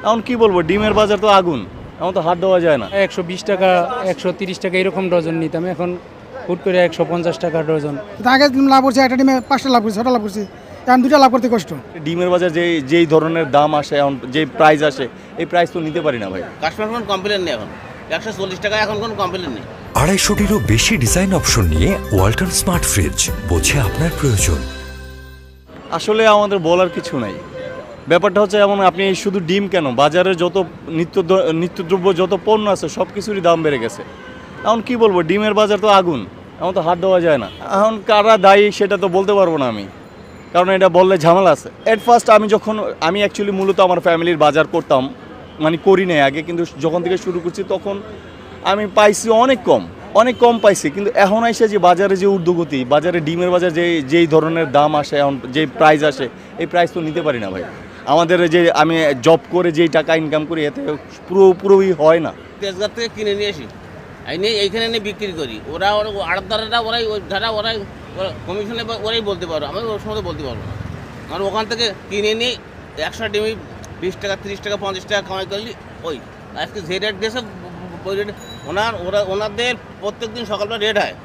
এখন কি বলবো, ডিমের বাজার তো আগুন, এখন তো হাত দেওয়া যায় না। 120 টাকা 130 টাকা এরকম ডজন নিতাম, এখন হুট করে 150 টাকা ডজন। আগে লাভ করছে, একটা ডিমে 5টা লাভ করছে, 6টা লাভ করছে, এখন 2টা লাভ করতে কষ্ট। ডিমের বাজার যেই ধরনের দাম আসে, এখন যে প্রাইস আসে, এই প্রাইস তো নিতে পারি না ভাই। কাস্টমার কোনো কমপ্লেন নেই, এখন 140 টাকা এখন কোনো কমপ্লেন নেই। 250টিরও বেশি ডিজাইন অপশন নিয়ে ওয়ালটন স্মার্ট ফ্রিজ, বোঝে আপনার প্রয়োজন। আসলে আমাদের বলার কিছু নাই। ব্যাপারটা হচ্ছে এমন, আপনি শুধু ডিম কেন, বাজারে যত নিত্যদ্রব্য যত পণ্য আছে সব কিছুরই দাম বেড়ে গেছে। এখন কি বলবো, ডিমের বাজার তো আগুন, এখন তো হাত দেওয়া যায় না। এখন কারা দায়ী সেটা তো বলতে পারবো না আমি, কারণ এটা বললে ঝামেলা আছে। এট ফার্স্ট আমি অ্যাকচুয়ালি মূলত আমার ফ্যামিলির বাজার করতাম, মানে করি নাই আগে, কিন্তু যখন থেকে শুরু করছি তখন আমি পাইছি অনেক কম পাইছি। কিন্তু এখন এসে যে বাজারে যে ঊর্ধ্বগতি, বাজারে ডিমের বাজার যেই ধরনের দাম আসে, এখন যে প্রাইস আসে, এই প্রাইস তো নিতে পারি না ভাই। আমাদের যে আমি জব করে যেই টাকা ইনকাম করি, এতে পুরোই হয় না। তেজগাঁ থেকে কিনে নিয়ে আসি, নিয়ে এইখানে নিয়ে বিক্রি করি। ওরা আড়তদাররা ওরাই কমিশনে ওরাই বলতে পারো, আমি ওর সময় বলতে পারবো না। আর ওখান থেকে কিনে নিয়ে 100 ডিমি 20 টাকা 30 টাকা 50 টাকা কামাই করলি। ওই আজকে যে রেট দিয়েছে ওই রেট ওনাদের প্রত্যেক দিন সকালবেলা রেট হয়,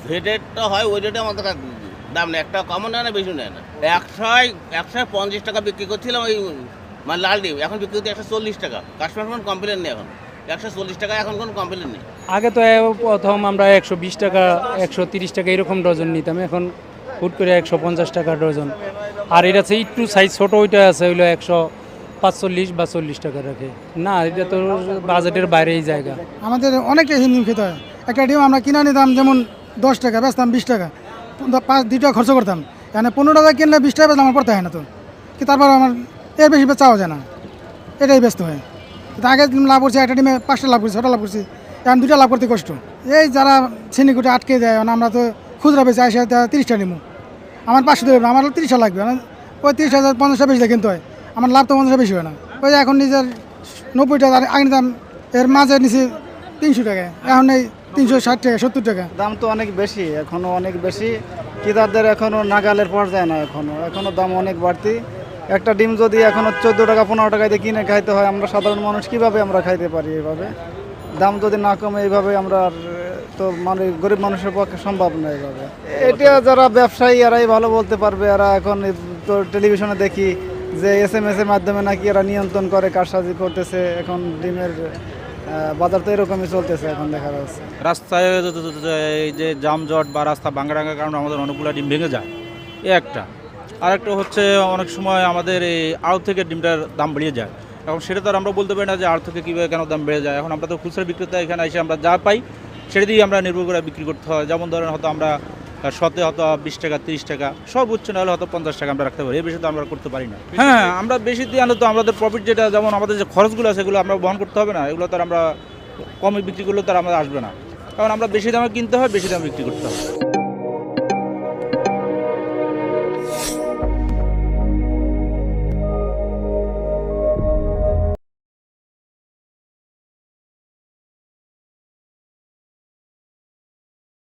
যে রেটটা হয় ওই রেটে আমাদের দাম নেই, একটা কমও নেয় না, বেশি নেয় না। 150 টাকা বিক্রি করছিলাম ওই মানে লাল ডিম, এখন বিক্রি করতে 140 টাকা। কাস্টমার কোনো কমপ্লেন নেই, এখন 140 টাকা এখন কোনো কমপ্লেন নেই। আগে তো প্রথম আমরা 120 টাকা 130 টাকা এরকম ডজন নিতাম, এখন হুট করে 150 টাকা ডজন। আর এটা আছে একটু সাইজ ছোট, ওইটা আছে হইলো 145 বা 40 টাকা রাখে। না, এটা তো বাজেটের বাইরেই জায়গা। আমাদের অনেকটা ডিম খেতে হয়। একটা ডিম আমরা কিনে নিতাম যেমন 10 টাকা, বেচতাম 20 টাকা, 2 টাকা খরচ করতাম। এখানে 15 টাকা কিনলে 20 টাকা বেচলে আমার পড়তে হয় না তো, কি তারপর আমার এর বেশি চাওয়া যায় না, এটাই ব্যস্ত হয়। কিন্তু আগে লাভ করছে, একটা ডিমে 5টা লাভ করছে, 6টা লাভ করছে, এখন 2টা লাভ করতে কষ্ট। এই যারা ছিনিকুটে আটকে দেয়, আমরা তো খুচরা বেশি আসে 30টা নিমু, আমার 500 দেবে, আমার 30টা লাগবে, ওই 30,000 50টা বেশি কিনতে হয়, আমার লাভ তো 50টা বেশি হয় না। ওই যে এখন নিজের 90 টাকা আগে নিতাম, এর মাঝে নিচে 300 টাকা, এখন এই 360 টাকা 70 টাকা। দাম তো অনেক বেশি, এখনও অনেক বেশি, ক্রেতাদের এখনও নাগালের পর্যায়ে না, এখনও দাম অনেক বাড়তি। একটা ডিম যদি এখনও 14 টাকা 15 টাকায় দিয়ে কিনে খাইতে হয়, আমরা সাধারণ মানুষ কীভাবে আমরা খাইতে পারি? এইভাবে দাম যদি না কমে এইভাবে আমরা তো মানে গরিব মানুষের পক্ষে সম্ভব না এইভাবে। এটা যারা ব্যবসায়ী এরাই ভালো বলতে পারবে। এরা এখন তো টেলিভিশনে দেখি যে SMS এর মাধ্যমে নাকি এরা নিয়ন্ত্রণ করে, কারসাজি করতেছে। এখন ডিমের বাজার তো এরকমই চলতেছে, এখন দেখা যাচ্ছে। রাস্তায় এই যে যানজট বা রাস্তা ভাঙার কারণে আমাদের অনেকগুলো ডিম ভেঙে যায়, এ একটা। আরেকটা হচ্ছে অনেক সময় আমাদের এই আড়ত থেকে ডিমটার দাম বেড়ে যায়। এখন সেটা তো আর আমরা বলতে পারি না যে আড়ত থেকে কীভাবে কেন দাম বেড়ে যায়। এখন আমরা তো খুচরা বিক্রেতা, এখানে এসে আমরা যা পাই সেটা দিয়েই আমরা নির্ভর করে বিক্রি করতে হয়। যেমন ধরেন হয়তো আমরা শতে হয়তো 20 টাকা 30 টাকা, সর্বোচ্চ না হলে হয়তো 50 টাকা আমরা রাখতে পারি, এর বেশি তো আমরা করতে পারি না। হ্যাঁ, আমরা বেশি দিয়ে আনলে তো আমাদের প্রফিট যেটা, যেমন আমাদের যে খরচগুলো আছে সেগুলো আমরা বহন করতে হবে না। এগুলো তো আমরা কমে বিক্রি করলেও তার আমাদের আসবে না, কারণ আমরা বেশি দামে কিনতে হয়, বেশি দামে বিক্রি করতে হবে।